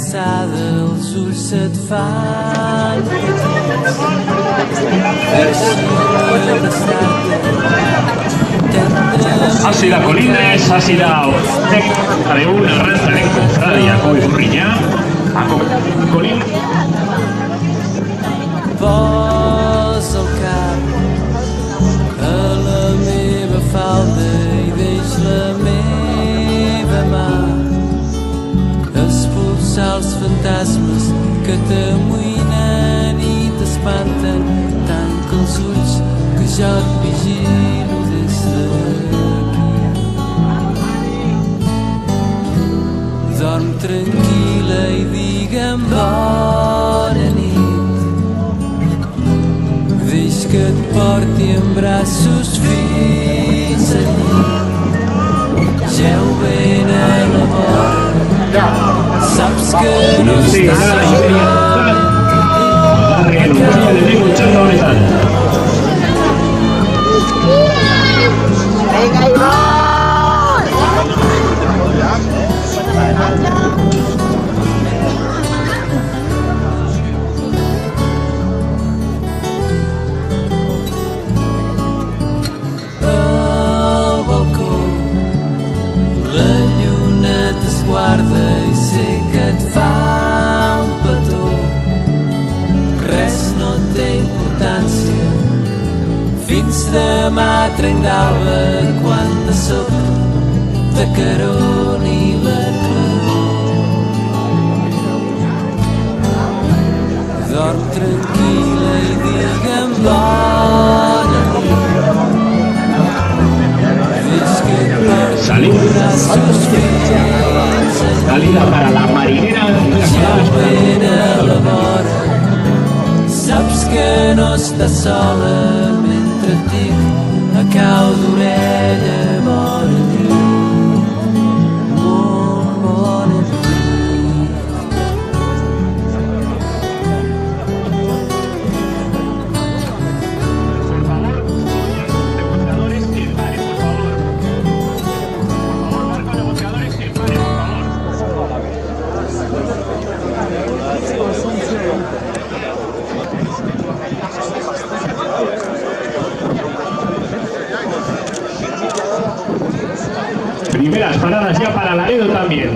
cansada, els ulls se't fan petits. Deixa'm abraçar-te tendrament. Àcida Colindres, àcida Octec, de una renta de Confradia, Coi Borrinyà, a Colín. Posa el cap a la meva falda i deix la meva mà expulsar els fantasmes que t'amoïnen i t'espanten. Tanca els ulls que jo et vigilo des d'aquí. Dorm tranquil·la i digue'm bona nit. Deix que et porti en braços fins a nit. Geu ben a la vora, saps que no estàs sol. Guarda i sé que et fa un petó. Res no té importància fins demà trenc d'alba, quan de sobte t'acaroni la claror. Dorm tranquil·la i digue'm bona nit. Deix que et porti braços fins. Salida para la marinera. A la vora, saps que no estàs sola mentre et dic a cau d'orella bona nit, molt bona nit. Primeras paradas ya para Laredo también.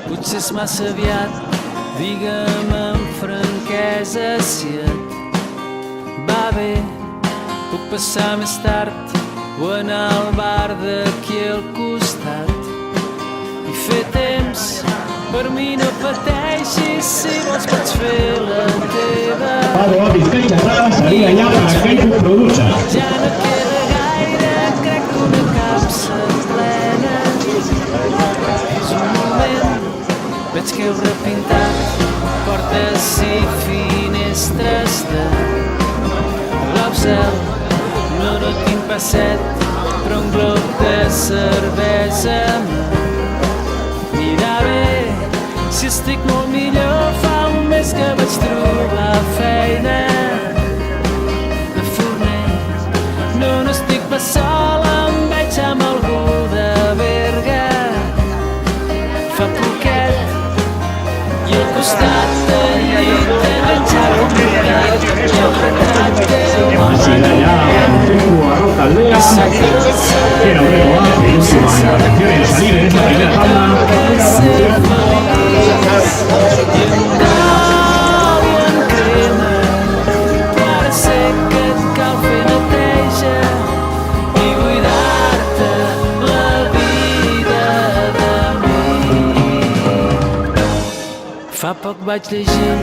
Potser és massa aviat, digue'm amb franquesa si et va bé. Puc passar més tard o anar al bar d'aquí al costat i fer temps. Per mi no pateixis, si vols pots fer la teva. Pablo Vizcaya, salida ya para Kaifu Producha. Ja no queda gaire, crec que una capsa plena. És un moment, veig que heu repintat portes i finestres de blau cel. No tinc passet, però un glob de cervesa m'anirà bé. Si estic molt millor, fa un mes que vaig trobar feina de forner. No estic pas sola, em veig amb algú de Berga. Fa poquet i al costat del llit enganxat un portat i el retrat teu. Salida ya, Arroz Aldea. Tiene un ritmo alto y última en la atención en salir en esta primera tanda. Fa poc vaig llegir el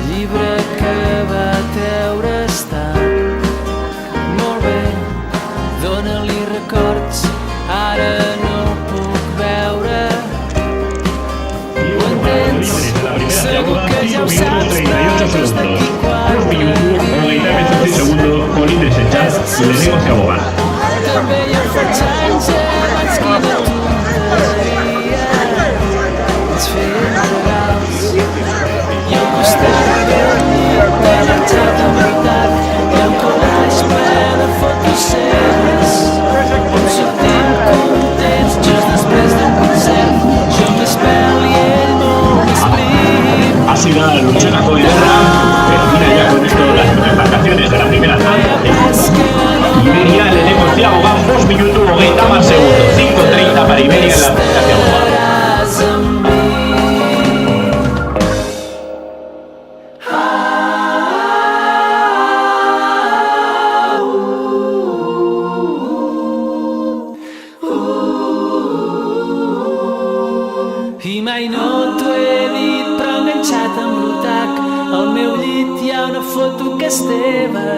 llibre que va treure, està molt bé, dóna-li records, ara no el puc veure. Ho entens? Segur que ja ho saps, però just d'aquí 4 dies Colindres en chat, le digo que abogar. també jo faig anys abans que de tonteria ens feien regal. velocidad Luchana Coederra termina ya con esto las embarcaciones de la primera tanda. Iberia le negociaba van 2 minutos hogeita más segundo 5:30 para Iberia en la primera tanda. I mai no t'ho he dit, però enganxat amb l'utac al meu llit hi ha una foto que és teva.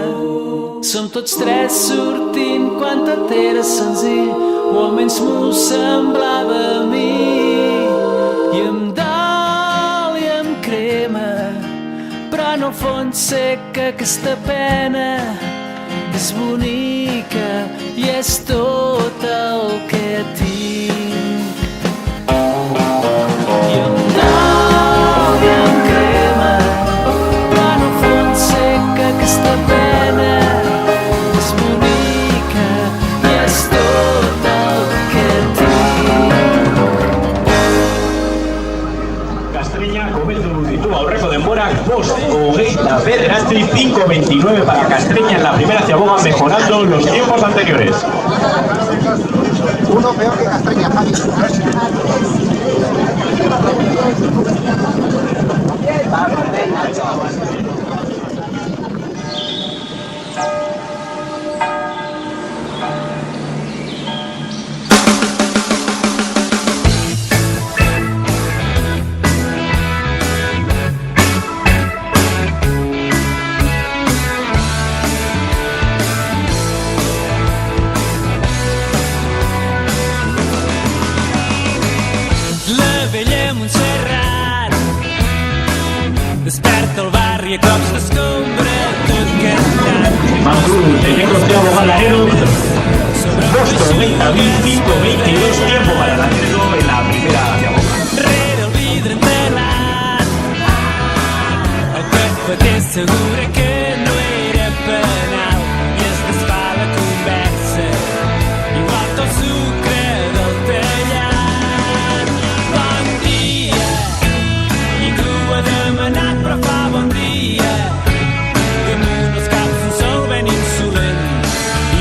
Som tots tres sortint quan tot era senzill, o almenys m'ho semblava a mi. I em dol i em crema, però en el fons sé que aquesta pena és bonica i és tot el que tinc. I em dol i em crema, però en el fons sé que aquesta pena és bonica i és tot el que tinc. Castreña komendu ditu aurreko denborak 5:29 5:29 para Castreña en la primera ciaboga, mejorando los tiempos anteriores. Uno peor que Castreña, Javi. Montserrat desperta el barri a cops d'escombra tot cantant. Mangrú de negociado Galarero 2:30 5:22 tiempo para el Atlético en la primera ciaboga. Rere el vidre entelat el cafeter assegura que no era penal i es desfà la conversa igual que el sucre del tallat. Bon dia, ningú ha demanat però fa bon dia. Damunt els caps un sol ben insolent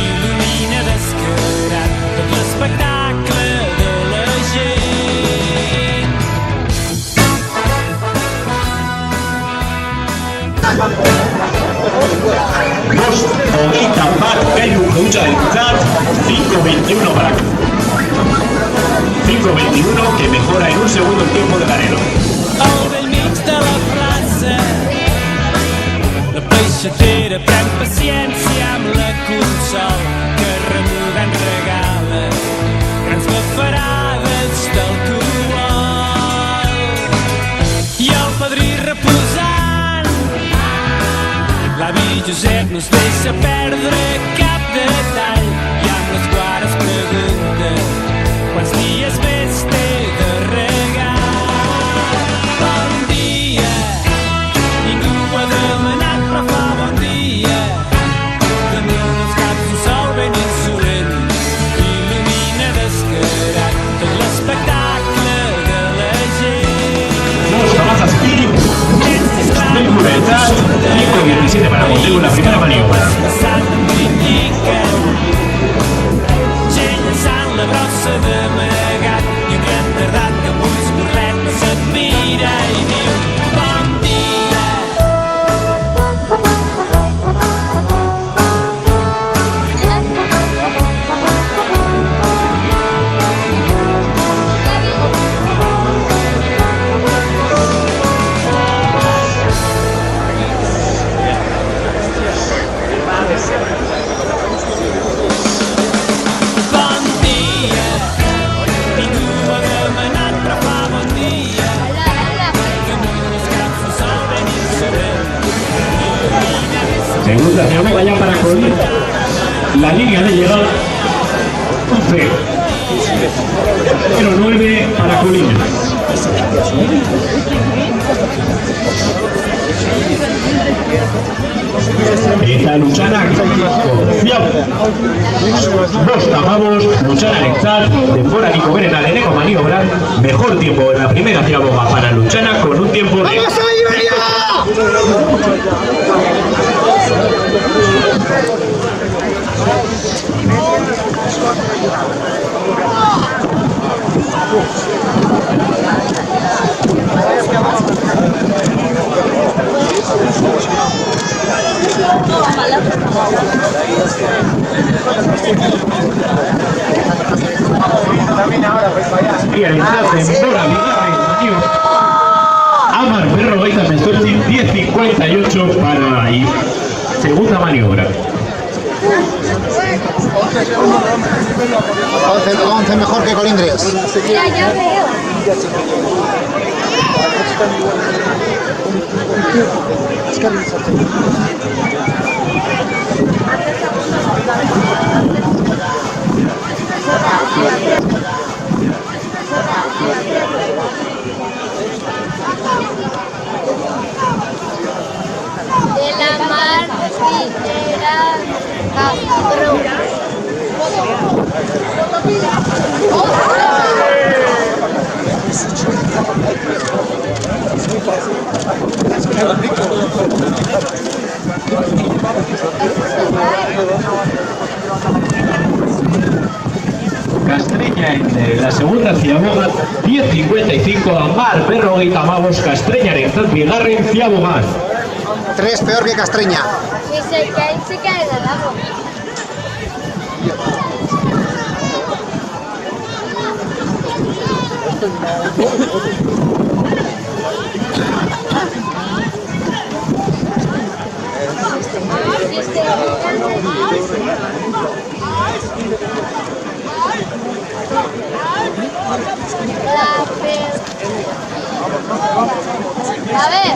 il·lumina descarat tot l'espectacle de la gent. Dos hogeita bat gailu lucha del Cucat 5:21 para 5:21 que mejora en un segundo el tiempo de Garero. Al bell mig de la plaça la peixatera pren paciència amb la Consol que remugant regala grans bafarades d'alcohol. I el padrí reposant l'avi Josep no es deixa perdre cap detall i amb les guares pregunta quants dies més té de regar. Bon dia, ningú ha demanat però fa bon dia. Damunt els caps un sol ben insolent il·lumina descarat tot l'espectacle de la gent. Dos Tomás Aspiri del Curetat 5:17 para Montero en la primera maniobra. Gent llançant la brossa d'amagat i un gran tardat que amb ulls corrents s'admira i diu bon dia. Bon dia, ningú ha demanat però fa bon dia. Damunt els caps un sol ben insolent il·lumina Segunda ciaboga ya para Colín. La línea de llegada 11:09 para Colín. Esta Luchana confiable. Dos tapabos, Luchana Alexar, de fuera Nico Berenal en eco maniobrar. Mejor tiempo en la primera ciaboga para Luchana con un tiempo de Y el enlace en Bora Vigarre, Amar Perro Gaita Mestochi 10.58 para ahí. Segunda maniobra. 11 mejor que Colindres. Ya, ya veo. De la mar tijera Castro. Castreña en la segunda Ciaboga 10.55. Amar Perro Gaita Magos Castreña en Bigarren Ciaboga. 3 peor que Castreña. Si se cae en el agua. A ver.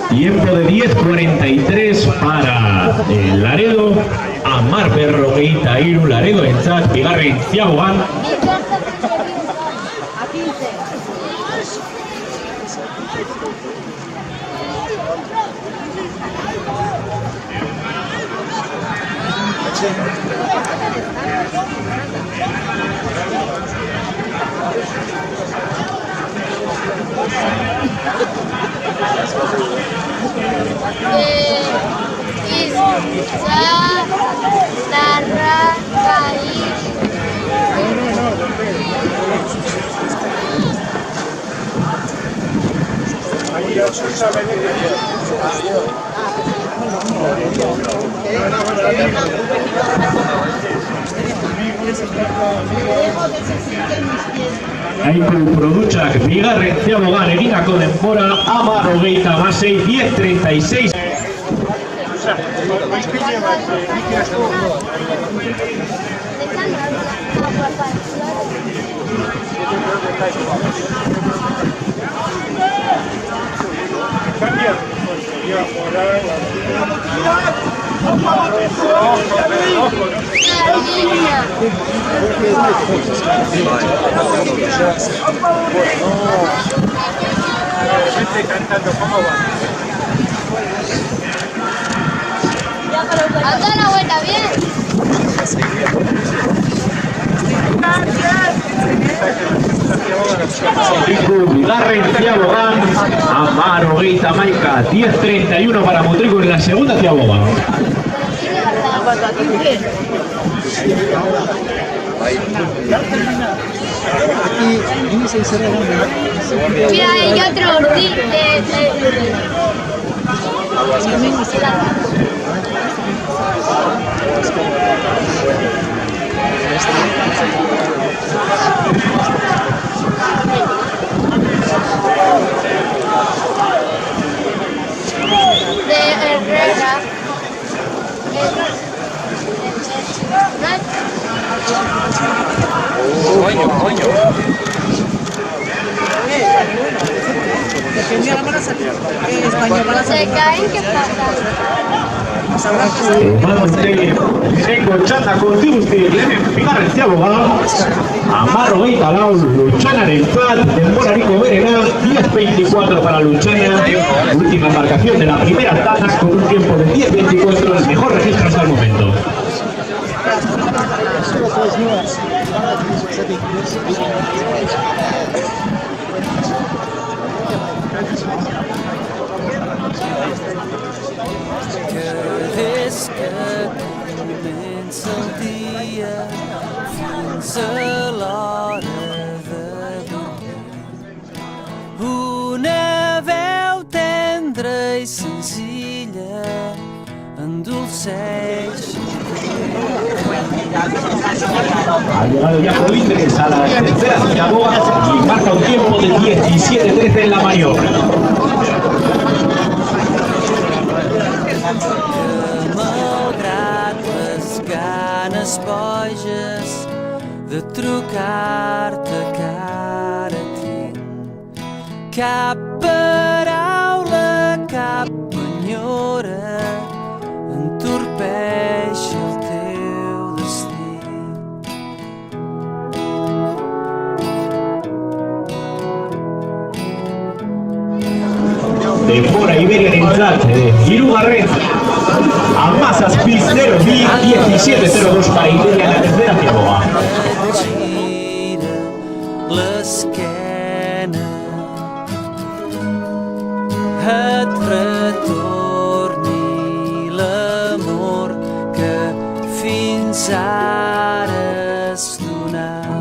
Tiempo de 10.43 para el Laredo. Amar Perro Gaita Iru Laredo en Chat Bigarren Ciaboga. Aiku Produtxak Bigarren Ciabogan egindako denbora Amar Hogeita Hamasei 10.36. ¿Has dado una vuelta bien? Bigarren Ciabogan, Amar Hogeita Hamaika 10.31 para Mutriku en la segunda Ciaboga. Mira, hay otro de Herrera. Se caen, ¿qué pasa? Zengo txanda kontiguzti Bigarren Ciaboga. Amar Hogeita Lau Lutxanaren zat, denborariko berena 10.24 para Lutxana. Última embarcación de la primera tanda con un tiempo de 10.24, el mejor registro hasta el momento. Vés que comença el dia fins a l'hora de dormir. Una veu tendra i senzilla endolceix. Ha llegado ya Colindres a la tercera sinagoga y marca un tiempo de 17:13 en la maniobra. Malgrat les ganes boges de trucar-te cara tinc cap paraula, cap enyora entorpeix el teu destí. Demora Iberia en entrante de Irugarren a Masas Pis 0B 17:02 para Iberia en la tercera sinagoga. Gira l'esquena, et retorni l'amor que fins ara has donat.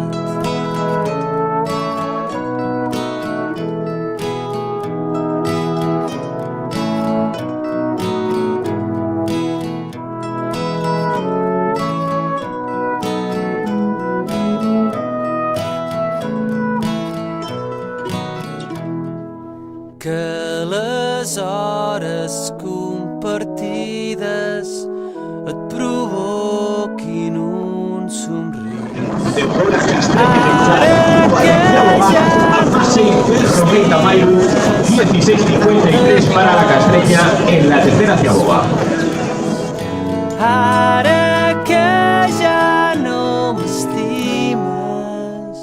Que les hores compartides et provoquin un somrís. Ara que ja Fase Ferro Rey Tamayo 16:53 para la Castreña en la tercera sinagoga. Ara que ja no m'estimes,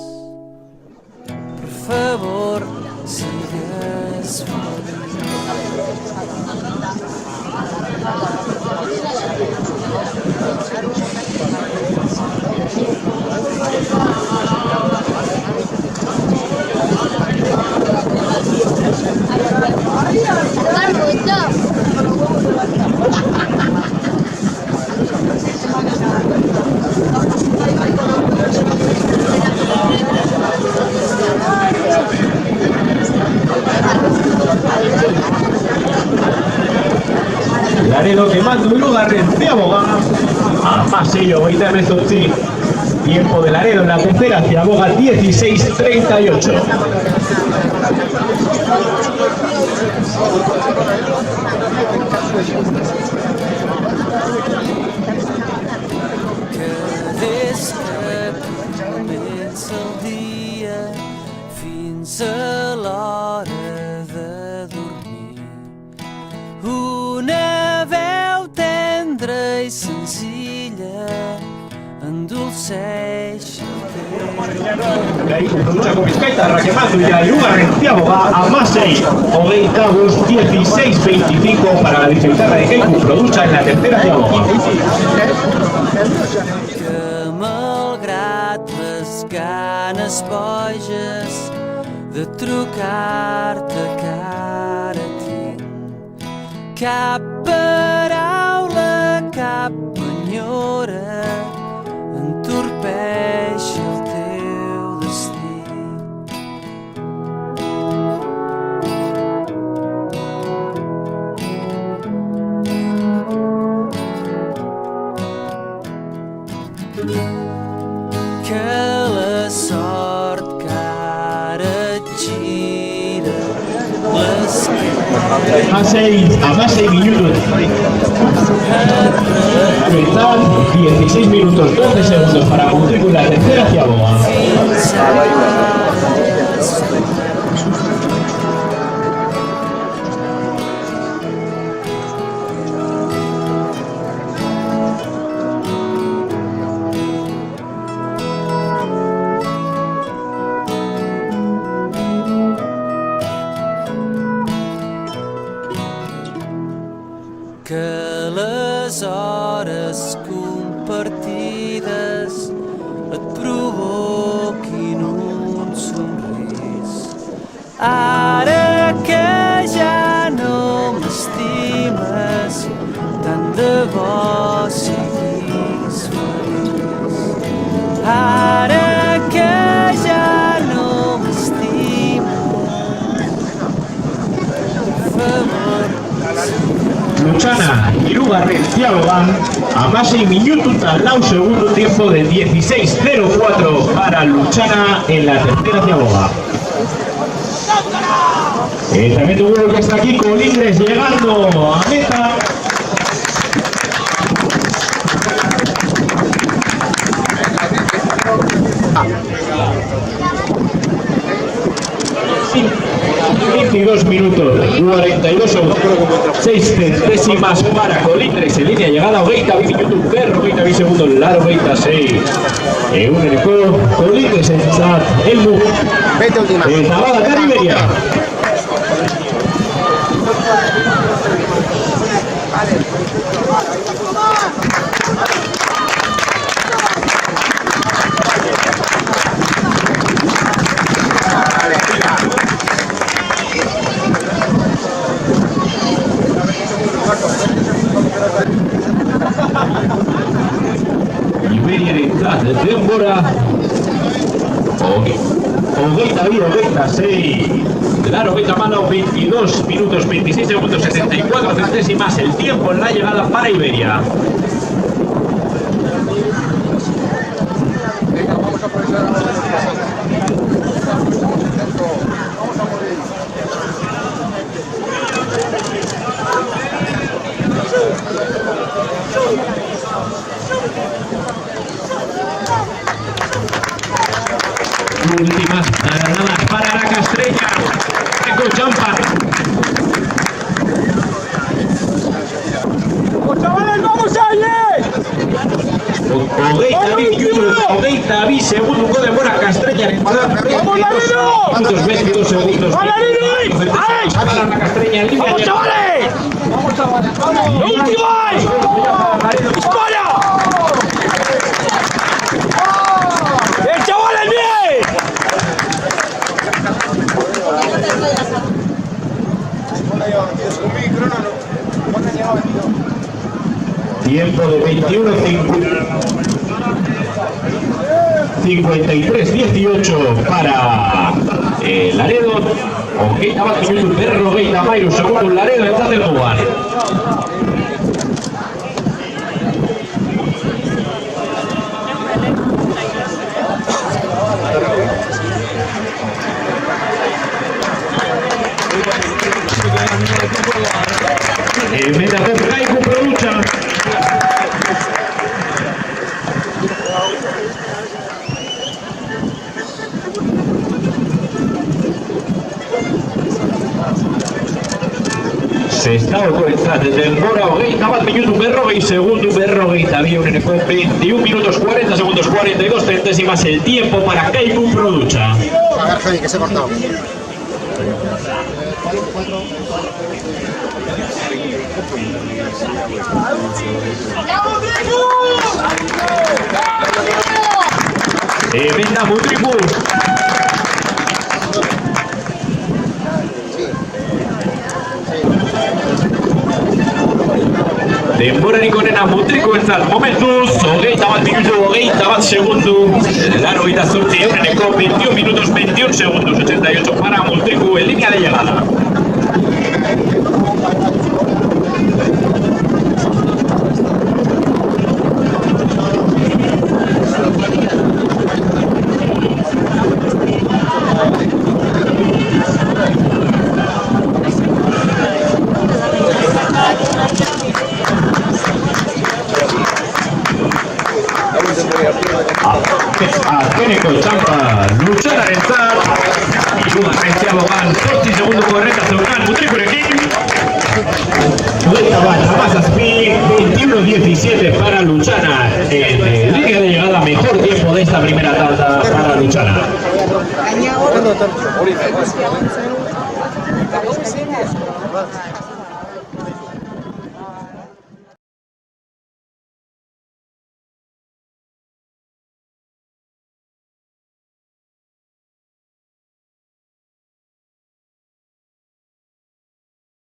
per favor, sigues feliç. Tocar mucho. Laredo quemando Irugarren de abogada a Pasillo 20:08. Tiempo de Laredo en la tercera sinagoga 16:38. Que des que comença el dia fins a l'hora de dormir. Una veu tendra i senzilla endolceix el De ahí lucha con Vizcaitarra quemando ya Irugarren de abogada a Masei Hogeita Bus 16:25 para la Vizcaitarra de Keiku Producha en la tercera sinagoga. que malgrat les ganes boges de trucar-te cara tinc cap paraula, cap enyora entorpeix el teu destí. Que la sort que ara et gira l'esquena, A Masei minutos. Mitad 16 minutos 12 segundos para cumplir con la tercera sinagoga. fins ara has que les hores compartides Ara que ja no m'estimes, tant de bo siguis feliç. Ara que ja no m'estimes, Luchana, hirugarren ziagogan, 16 minututa lau segundo tiempo de 16.04 para Luchana en la tercera ziagoga. También tuvo que está aquí Colindres llegando a meta. ...22 minutos, 42 segundos, 6 centésimas para Colindres en línea llegada, hogeita bi minutu berro, hogeita bi segundo, laro, hogeita 6. Egunereko Colindres entzat, helmu, eta bada Kariberia. Iberiarentzat denbora hogeita bi, hogeita 6. Claro, hogeita mano, 22 minutos, 26 segundos, 74 centésimas el tiempo en la llegada para Iberia. Últimas nada para la Castreña. Eco Champa. ¡Chavales, vamos allí! Hogeita bi segundo de Mora Castreña. ¡Vamos, Ladino! 22 segundos. ¡Vamos, Ladino! Para la Castreña. ¡Vamos, chavales! ¡Vamos, chavales! ¡Vamos! ¡Última! ¡Dispara! ¡El chaval es bien! Tiempo de 21 53 18 para Laredo. Hogeita bat minutu berro, hogeita mairu segundo Laredo entzat helmugan. Metapen Kaiku Producha. Sestao entzat denbora hogeita bat minutu berrogei segundo berrogeita bi uneneko 21 minutos 40 segundos 42 centésimas el tiempo para Kaiku Producha. A ver, Feli, que se cortó. Venga, Mutriku. Denborari konena Mutriku entzat momentuz, hogeita bat minutu, hogeita bat segundo, laro hogeita zortzi euneneko 21 minutos 21 segundos 88 para Mutriku en línea de llegada. Azkeneko txampa Luchanarentzat, hirugarren ziagogan 8 segundo korreka zeukan Mutrikurekin. Hogeita bat, 21-17 para Luchana. En línea de llegada, mejor tiempo de esta primera tanda para Luchana. Añado.